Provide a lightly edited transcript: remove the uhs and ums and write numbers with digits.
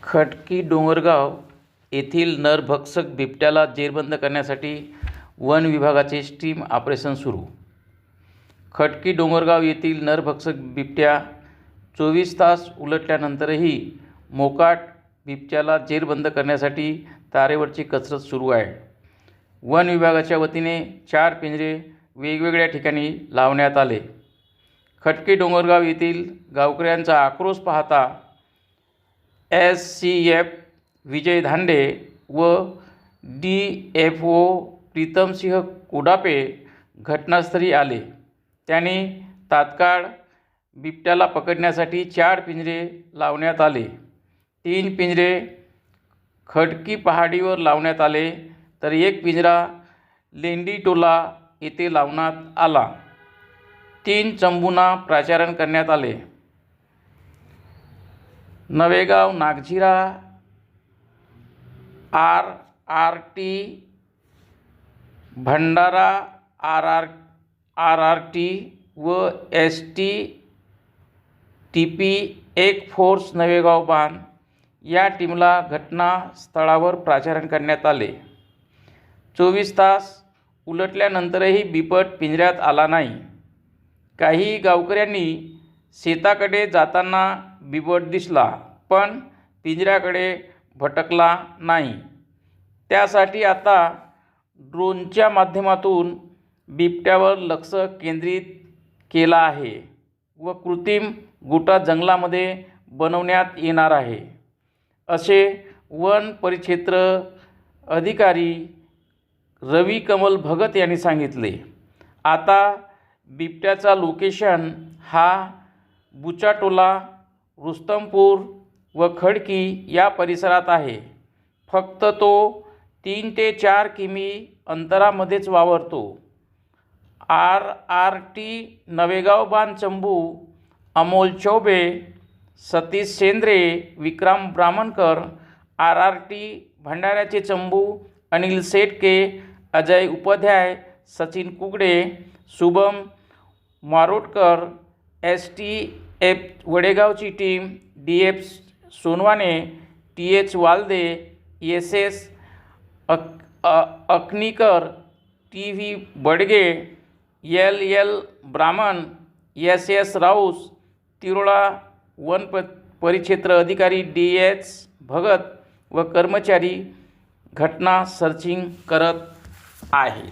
खडकी डोंगरगाव येथील नरभक्षक बिबट्याला जेरबंद करण्यासाठी वन विभागाचे टीम ऑपरेशन सुरू. खडकी डोंगरगाव येथील नरभक्षक बिबट्या 24 तास उलटल्यानंतरही मोकाट बिबट्याला जेरबंद करण्यासाठी तारेवरची कसरत सुरू आहे. वन विभागाच्या वतीने 4 पिंजरे वेगवेगळ्या ठिकाणी लावण्यात आले. खडकी डोंगरगाव येथील गावकऱ्यांचा आक्रोश पाहता SCF विजय धांडे व DFO प्रीतमसिंह कुडापे घटनास्थळी आले. त्यांनी तात्काळ बिबट्याला पकडण्यासाठी 4 पिंजरे लावण्यात आले. 3 पिंजरे खडकी पहाडीवर लावण्यात आले तर 1 पिंजरा लेंडीटोला येथे लावण्यात आला. 3 चंबूंना प्राचारण करण्यात आले. नवेगाव नागझिरा RRT भंडारा RRT व STTP एक फोर्स नवेगाव बांध या टीमला घटनास्थळावर प्राचारण करण्यात आले. 24 तास उलटल्यानंतरही बिबट पिंजऱ्यात आला नाही. काही गावकऱ्यांनी शेताकडे जाताना बिबट दिसला पण पिंजऱ्याकडे भटकला नाही. त्यासाठी आता ड्रोनच्या माध्यमातून बिबट्यावर लक्ष केंद्रित केला आहे व कृत्रिम गोठा जंगलामध्ये बनवण्यात येणार आहे, असे वन परिक्षेत्र अधिकारी रवी कमल भगत यांनी सांगितले. आता बिबट्याचा लोकेशन हा बुचाटोला, रुस्तमपूर व खडकी या परिसरात आहे. फक्त तो 3 ते 4 किमी अंतरामध्येच वावरतो. RRT नवेगाव बांध चंबू अमोल चौबे, सतीश सेंद्रे, विक्रम ब्राह्मणकर, RRT भंडाऱ्याचे चंबू अनिल सेटके, अजय उपाध्याय, सचिन कुगडे, शुभम मारोटकर, STF वडेगावची team, DF Sonwane, TH Walde, SS Akanikar, TV Badge, LL Brahman, SS Raus, Tirola वन परिक्षेत्र अधिकारी DH भगत व कर्मचारी घटना सर्चिंग करत आहेत.